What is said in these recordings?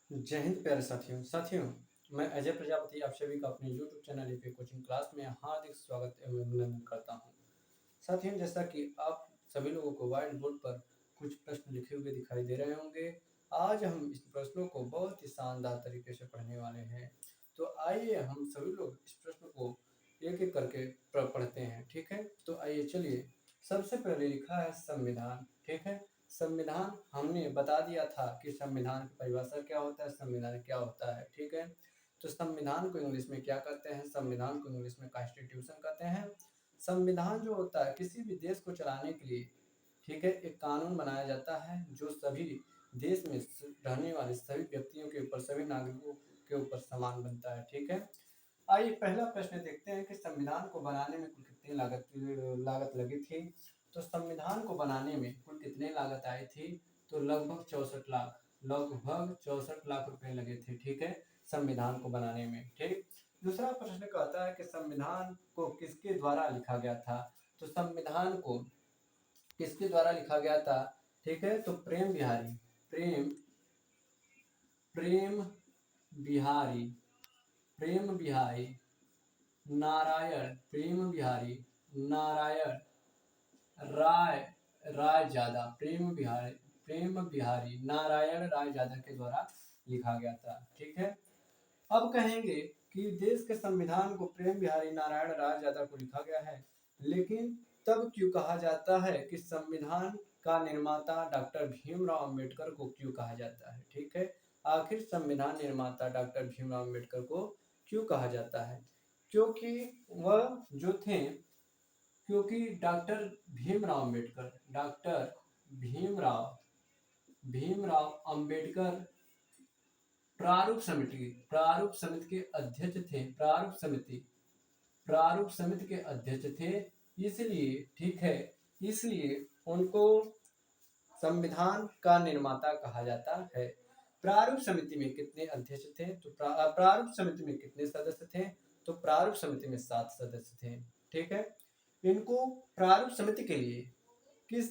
जय हिंद प्यारे साथियों। मैं अजय प्रजापति आप सभी का अपने YouTube channel AP coaching class में हार्दिक स्वागत एवं अभिनंदन करता हूं। साथियों, जैसा कि आप सभी लोगों को व्हाइट बोर्ड पर कुछ प्रश्न लिखे हुए दिखाई दे रहे होंगे, आज हम इस प्रश्नों को बहुत ही शानदार तरीके से पढ़ने वाले हैं। तो आइए हम सभी लोग इस प्रश्न को एक एक करके पढ़ते हैं, ठीक है। तो आइए चलिए, सबसे पहले लिखा है संविधान, ठीक है। संविधान हमने बता दिया था कि संविधान की परिभाषा क्या होता है, संविधान क्या होता है, ठीक है। तो संविधान को इंग्लिश में क्या कहते हैं? संविधान को इंग्लिश में कॉन्स्टिट्यूशन कहते हैं। संविधान जो होता है किसी भी देश को चलाने के लिए, ठीक है, एक कानून बनाया जाता है जो सभी देश में रहने वाले सभी व्यक्तियों के ऊपर, सभी नागरिकों के ऊपर समान बनता है, ठीक है। आइए पहला प्रश्न देखते हैं कि संविधान को बनाने में कुल कितनी लागत लगी थी। तो संविधान को बनाने में कुल कितने लागत आई थी? तो लगभग 64 लाख रुपए लगे थे, ठीक है, संविधान को बनाने में, ठीक। दूसरा प्रश्न कहता है कि संविधान को किसके द्वारा लिखा गया था। तो संविधान को किसके द्वारा लिखा गया था, ठीक है। तो प्रेम प्रेम बिहारी प्रेम बिहारी नारायण राय प्रेम बिहारी नारायण राय जादा के द्वारा लिखा गया था, ठीक है। अब कहेंगे कि देश के संविधान को प्रेम बिहारी नारायण राय जादा को लिखा गया है, लेकिन तब क्यों कहा जाता है कि संविधान का निर्माता डॉक्टर भीमराव अंबेडकर को क्यों कहा जाता है, ठीक है। आखिर संविधान निर्माता डॉक्टर भीमराव अंबेडकर को क्यों कहा जाता है? क्योंकि वह जो थे क्योंकि डॉक्टर भीमराव अंबेडकर प्रारूप समिति के अध्यक्ष थे। प्रारूप समिति के अध्यक्ष थे, इसलिए, ठीक है, इसलिए उनको संविधान का निर्माता कहा जाता है। प्रारूप समिति में कितने अध्यक्ष थे? तो प्रारूप समिति में कितने सदस्य थे? तो प्रारूप समिति में 7 सदस्य थे, ठीक है। इनको प्रारूप समिति के लिए किस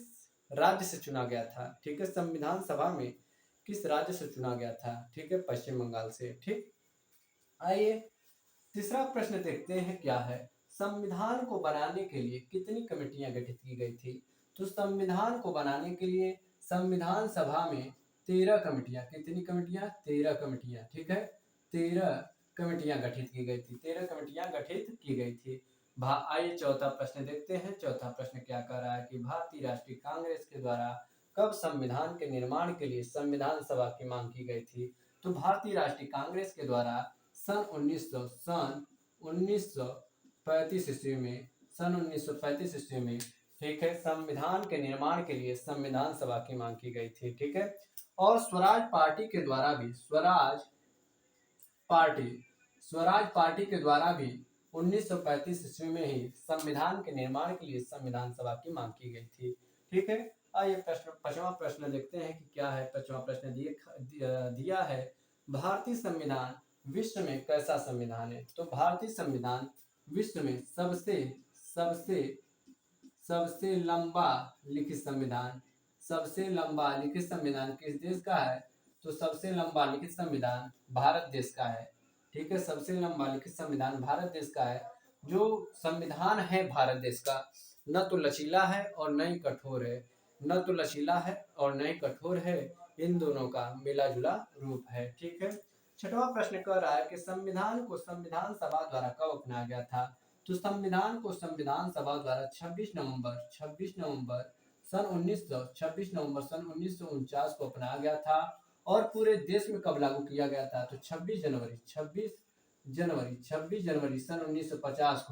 राज्य से चुना गया था, ठीक है। संविधान सभा में किस राज्य से चुना गया था, ठीक है, पश्चिम बंगाल से, ठीक। आइए तीसरा प्रश्न देखते हैं, क्या है? संविधान को बनाने के लिए कितनी कमेटियां गठित की गई थी? तो संविधान को बनाने के लिए संविधान सभा में 13 कमेटियां, कितनी कमेटियां? 13 कमेटियां, ठीक है, 13 कमेटियां गठित की गई थी, 13 कमेटियां गठित की गई थी। आइए चौथा प्रश्न देखते हैं। चौथा प्रश्न क्या कह रहा है कि भारतीय राष्ट्रीय कांग्रेस के द्वारा कब संविधान के निर्माण के लिए संविधान सभा की मांग की गई थी? तो भारतीय राष्ट्रीय कांग्रेस के द्वारा सन 1935 ईस्वी में, ठीक है, संविधान के निर्माण के लिए संविधान सभा की मांग की गई थी, ठीक है। और स्वराज पार्टी के द्वारा भी स्वराज पार्टी के द्वारा भी 1935 ईस्वी में ही संविधान के निर्माण के लिए संविधान सभा की मांग की गई थी, ठीक है। आइए पांचवा प्रश्न देखते हैं कि क्या है। पांचवा प्रश्न दिया है, भारतीय संविधान विश्व में कैसा संविधान है? तो भारतीय संविधान विश्व में सबसे सबसे लंबा लिखित संविधान किस देश का है? तो सबसे लंबा लिखित संविधान भारत देश का है, ठीक है। सबसे लंबा लिखित संविधान भारत देश का है। जो संविधान है भारत देश का, न तो लचीला है और न ही कठोर है, इन दोनों का मिला जुला रूप है, ठीक है। छठवां प्रश्न कह रहा है कि संविधान को संविधान सभा द्वारा कब अपनाया गया था? तो संविधान को संविधान सभा द्वारा 26 नवंबर सन 1949 को अपनाया गया था। और पूरे देश में कब लागू किया गया था? तो 26 जनवरी सन 1950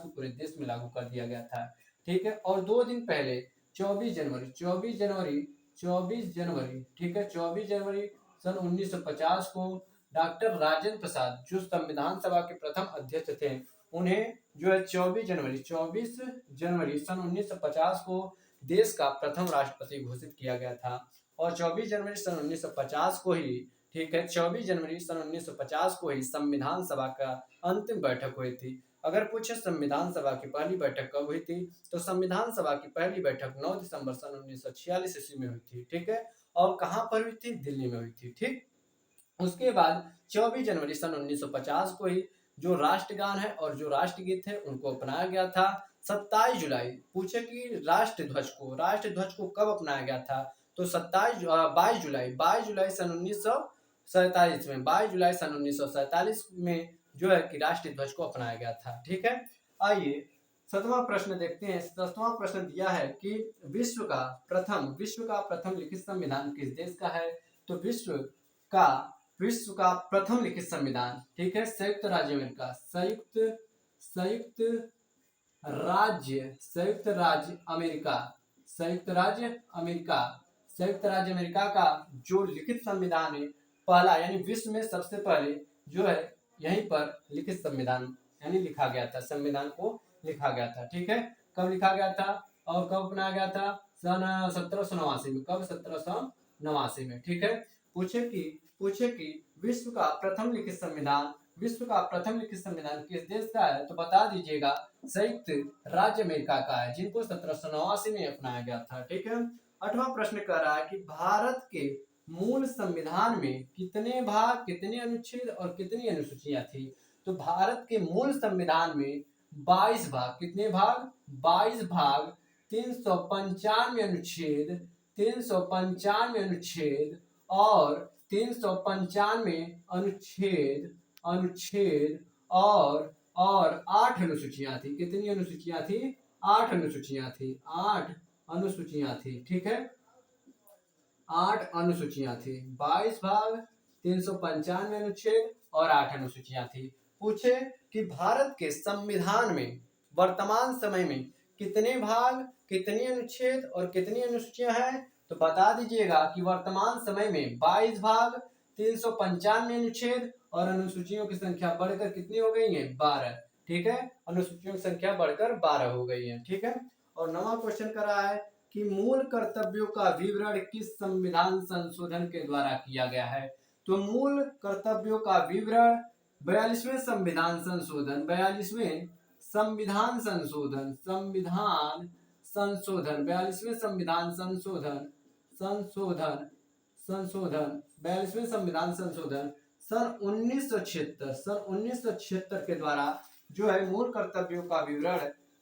को पूरे देश में लागू कर दिया गया था, ठीक है। और 2 दिन पहले 24 जनवरी, ठीक है, 24 जनवरी सन 1950 को डॉक्टर राजेंद्र प्रसाद जो संविधान सभा के प्रथम अध्यक्ष थे, उन्हें जो है 24 जनवरी सन 1950 को देश का प्रथम राष्ट्रपति घोषित किया गया था। और 24 जनवरी सन 1950 को ही, ठीक है, 24 जनवरी सन 1950 को ही संविधान सभा का अंतिम बैठक हुई थी। अगर पूछे संविधान सभा की पहली बैठक कब हुई थी, तो संविधान सभा की पहली बैठक 9 दिसंबर सन 1946 ईस्वी में हुई थी, ठीक है। और कहाँ पर हुई थी? दिल्ली में हुई थी, ठीक। उसके बाद 24 जनवरी सन 1950 को ही जो राष्ट्रगान है और जो राष्ट्रगीत है उनको अपनाया गया था। 27 जुलाई, पूछे कि राष्ट्र ध्वज को कब अपनाया गया था, तो 22 जुलाई सन 1947 में, 22 जुलाई सन 1947 में जो है कि राष्ट्रीय ध्वज को अपनाया गया था, ठीक है। आइए 7वां प्रश्न देखते हैं। 7वां प्रश्न दिया है कि विश्व का प्रथम लिखित संविधान किस देश का है, तो का विश्व का प्रथम लिखित संविधान, ठीक है, संयुक्त राज्य अमेरिका, संयुक्त राज्य अमेरिका, संयुक्त राज्य अमेरिका का जो लिखित संविधान है पहला, यानी विश्व में सबसे पहले जो है यहीं पर लिखित संविधान यानी लिखा गया था, संविधान को लिखा गया था, ठीक है। कब लिखा गया था और कब अपनाया गया था? सन 1789 में। कब? 1789 में, ठीक है। पूछे कि विश्व का प्रथम लिखित संविधान किस देश का है, तो बता दीजिएगा संयुक्त राज्य अमेरिका का है, जिनको 1789 में अपनाया गया था, ठीक है। 8वां प्रश्न कह रहा है कि भारत के मूल संविधान में कितने भाग, कितने अनुच्छेद और कितनी अनुसूचियां थी, तो भारत के मूल संविधान में 22 भाग, कितने भाग? 22 भाग, 395 अनुच्छेद, 395 अनुच्छेद और 395 अनुच्छेद और 8 अनुसूचियां थी। कितनी अनुसूचियां थी? 8 अनुसूचियां थी, 8 अनुसूचियां थी, ठीक है। 8 अनुसूचियां थी, 22 भाग, 395 अनुच्छेद और 8 अनुसूचियां थी। पूछे कि भारत के संविधान में वर्तमान समय में कितने भाग, कितनी अनुच्छेद और कितनी अनुसूचियां हैं, तो बता दीजिएगा कि वर्तमान समय में 22 भाग, 395 अनुच्छेद और अनुसूचियों की संख्या बढ़कर कितनी हो गई है? 12, ठीक है। अनुसूचियों की संख्या बढ़कर 12 हो गई है, ठीक है। और 9वां क्वेश्चन कर रहा है कि मूल कर्तव्यों का विवरण किस संविधान संशोधन के द्वारा किया गया है, तो मूल कर्तव्यों का विवरण 42वें संविधान संशोधन, 42वें संविधान संशोधन 42वें संविधान संशोधन 42वें संविधान संशोधन सन 1976 के द्वारा जो है मूल कर्तव्यों का विवरण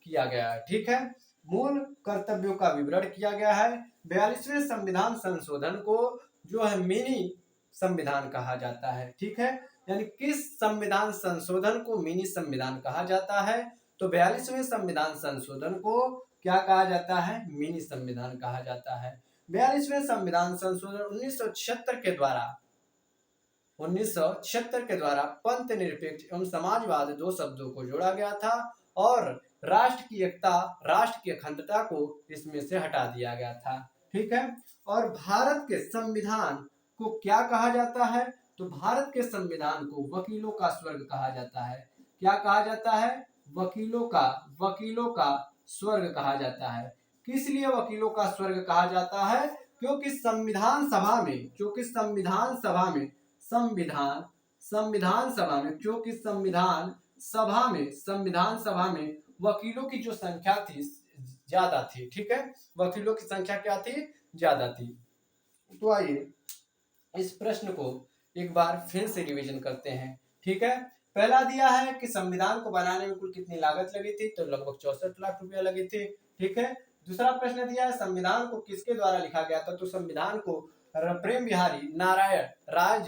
किया गया है, ठीक है। मूल कर्तव्यों का विवरण किया गया है। 42वें संविधान संशोधन को जो है मिनी संविधान कहा जाता है, ठीक है। यानी किस संविधान संशोधन को मिनी संविधान कहा जाता है, तो 42वें संविधान संशोधन को क्या कहा जाता है? मिनी संविधान कहा जाता है। 42वें संविधान संशोधन 1976 के द्वारा पंथ निरपेक्ष एवं समाजवाद 2 शब्दों को जोड़ा गया था और राष्ट्र की एकता, राष्ट्र की अखंडता को इसमें से हटा दिया गया था, ठीक है। और भारत के संविधान को क्या कहा जाता है, तो भारत के संविधान को वकीलों का स्वर्ग कहा जाता है। क्या कहा जाता है? वकीलों का स्वर्ग कहा जाता है। किस लिए वकीलों का स्वर्ग कहा जाता है? क्योंकि संविधान सभा में क्योंकि संविधान सभा में वकीलों की जो संख्या थी ज्यादा थी, ठीक है। वकीलों की संख्या क्या थी? ज्यादा थी। तो आइए इस प्रश्न को एक बार फिर से रिवीजन करते हैं, ठीक है। पहला दिया है कि संविधान को बनाने में कुल कितनी लागत लगी थी, तो लगभग 64 लाख रुपया लगी थी, ठीक है। दूसरा प्रश्न दिया है संविधान को किसके द्वारा लिखा गया था, तो संविधान को प्रेम बिहारी नारायण राय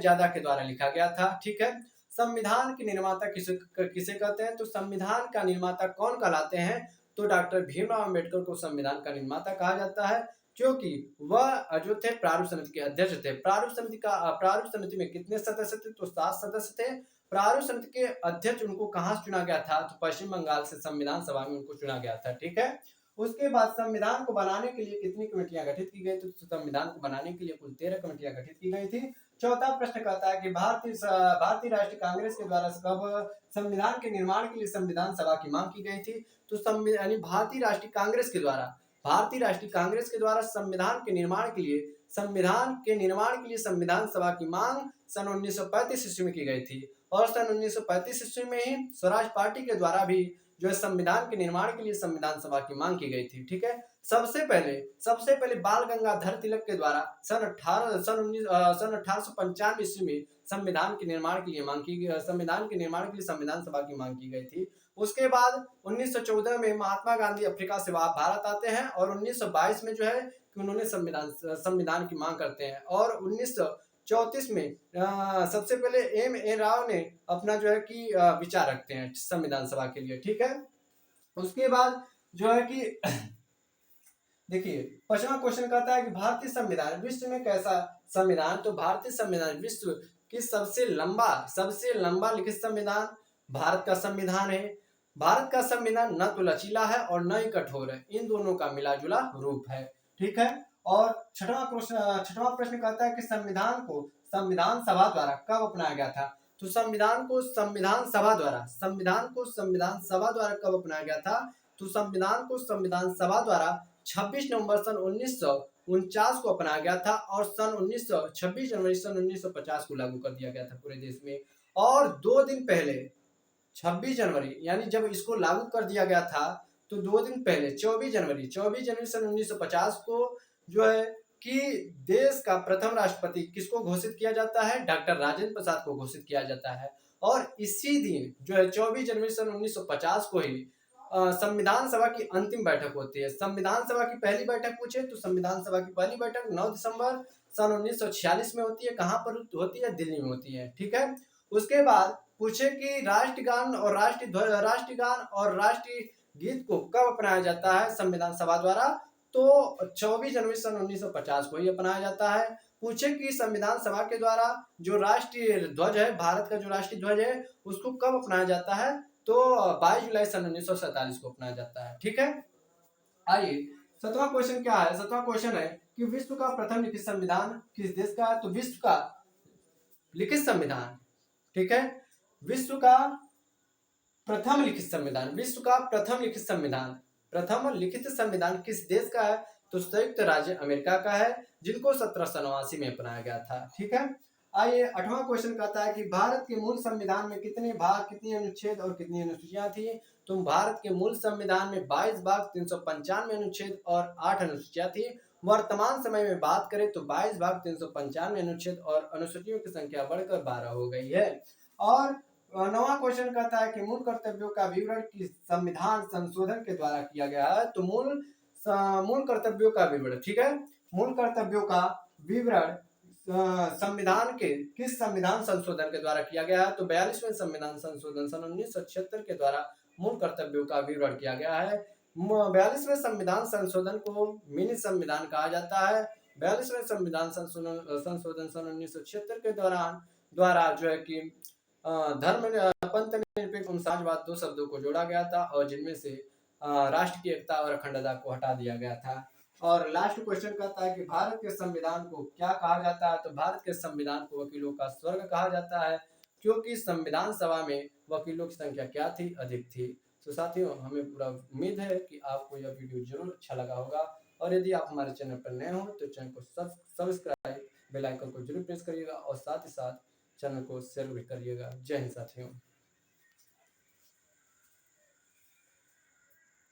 ज्यादा के द्वारा लिखा गया था, ठीक है। संविधान के निर्माता किसे कहते हैं, तो संविधान का निर्माता कौन कहलाते हैं, तो डॉक्टर भीमराव अंबेडकर को संविधान का निर्माता कहा जाता है, क्योंकि वह जो थे प्रारूप समिति के अध्यक्ष थे। प्रारूप समिति में कितने सदस्य थे, तो 7 सदस्य थे। प्रारूप समिति के अध्यक्ष उनको कहां से चुना गया था, तो पश्चिम बंगाल से संविधान सभा में उनको चुना गया था, ठीक है। उसके बाद संविधान को बनाने के लिए कितनी कमेटियां गठित की गई, तो संविधान को बनाने के लिए कुल 13 कमेटियां गठित की गई थी। चौथा प्रश्न कहता है कि भारतीय राष्ट्रीय कांग्रेस के द्वारा कब संविधान के निर्माण के लिए संविधान सभा की मांग की गई थी, तो भारतीय राष्ट्रीय कांग्रेस के द्वारा संविधान के निर्माण के लिए संविधान सभा की मांग सन 1935 ईस्वी में की गई थी और सन 1935 ईस्वी में ही स्वराज पार्टी के द्वारा भी जो है संविधान के निर्माण के लिए संविधान सभा की मांग की गई थी। ठीक है, सबसे पहले बाल गंगाधर तिलक के द्वारा सन 1895 ईस्वी में संविधान के निर्माण के लिए संविधान सभा की मांग की गई थी। उसके बाद 1914 में महात्मा गांधी अफ्रीका से भारत आते हैं और 1922 में जो है कि उन्होंने संविधान की मांग करते हैं और 1934 में सबसे पहले M.A. राव ने अपना जो है कि विचार रखते हैं संविधान सभा के लिए। ठीक है, उसके बाद जो है कि देखिए 5वां क्वेश्चन कहता है कि भारतीय संविधान विश्व में कैसा संविधान। तो भारतीय संविधान विश्व की सबसे लंबा लिखित संविधान भारत का संविधान है। भारत का संविधान न तो लचीला है और न ही कठोर है, इन दोनों का मिला जुला रूप है। ठीक है, और छठवां प्रश्न कहता है कि संविधान को संविधान सभा द्वारा कब अपनाया गया था। तो संविधान को संविधान सभा द्वारा कब अपनाया गया था। तो संविधान को संविधान सभा द्वारा 26 नवंबर सन 1949 को अपनाया गया था और 26 जनवरी सन 1950 को लागू कर दिया गया था पूरे देश में। और 2 दिन पहले 26 जनवरी यानी जब इसको लागू कर दिया गया था तो 2 दिन पहले 24 जनवरी सन 1950 को जो है कि देश का प्रथम राष्ट्रपति किसको घोषित किया जाता है, डॉक्टर राजेंद्र प्रसाद को घोषित किया जाता है। और इसी दिन जो है 24 जनवरी सन 1950 को ही संविधान सभा की अंतिम बैठक होती है। संविधान सभा की पहली बैठक पूछे तो संविधान सभा की पहली बैठक 9 दिसंबर सन 1946 में होती है। कहाँ पर होती है, दिल्ली में होती है। ठीक है, उसके बाद पूछे कि राष्ट्रगान और राष्ट्रीय गीत को कब अपनाया जाता है संविधान सभा द्वारा। तो 24 जनवरी सन 1950 को ही अपनाया जाता है। पूछे कि संविधान सभा के द्वारा जो राष्ट्रीय ध्वज है, भारत का जो राष्ट्रीय ध्वज है, उसको कब अपनाया जाता है। तो 22 जुलाई सन 1947 को अपनाया जाता है। ठीक है, आइए 7वां क्वेश्चन क्या है। 7वां क्वेश्चन है कि विश्व का प्रथम लिखित संविधान किस देश का है। तो विश्व का लिखित संविधान, ठीक है, विश्व का प्रथम लिखित संविधान किस देश का है। तो संयुक्त राज्य अमेरिका का है, जिनको 1789 में अपनाया गया था। ठीक है, आइए 8वां क्वेश्चन कहता है कि भारत के मूल संविधान में कितने भाग, कितनी अनुच्छेद और कितनी अनुसूचियां थी। तो भारत के मूल संविधान में 22 भाग, 395 अनुच्छेद और 8 अनुसूचियां थी। वर्तमान समय में बात करें तो 22 भाग, 395 अनुच्छेद और अनुसूचियों की संख्या बढ़कर 12 हो गई है। और 9वां क्वेश्चन कहता है कि मूल कर्तव्यों का विवरण किस संविधान संशोधन के द्वारा किया गया है। तो मूल कर्तव्यों का विवरण, ठीक है, मूल कर्तव्यों का विवरण संविधान के किस संविधान संशोधन के द्वारा किया गया है। तो 42वें संविधान संशोधन सन 1976 के द्वारा मूल कर्तव्यों का विवरण किया गया है। 42वें संविधान संशोधन को मिनी संविधान कहा जाता है। 42वें संविधान संशोधन सन 1976 के द्वारा जो है कि धर्म पंथ निरपेक्ष समाजवाद 2 शब्दों को जोड़ा गया था और जिनमें से राष्ट्र की एकता और अखंडता को हटा दिया गया था। और लास्ट क्वेश्चन कहता है कि भारत के संविधान को क्या कहा जाता है। तो भारत के संविधान को वकीलों का स्वर्ग कहा जाता है, क्योंकि संविधान सभा में वकीलों की संख्या क्या थी, अधिक थी। तो साथियों, हमें पूरा उम्मीद है कि आपको यह वीडियो जरूर अच्छा लगा होगा और यदि आप हमारे चैनल पर नए हो तो चैनल को सब्सक्राइब, बेल आइकन को जरूर प्रेस करिएगा और साथ ही साथ चैनल को शेयर भी करिएगा। जय हिंद साथियों।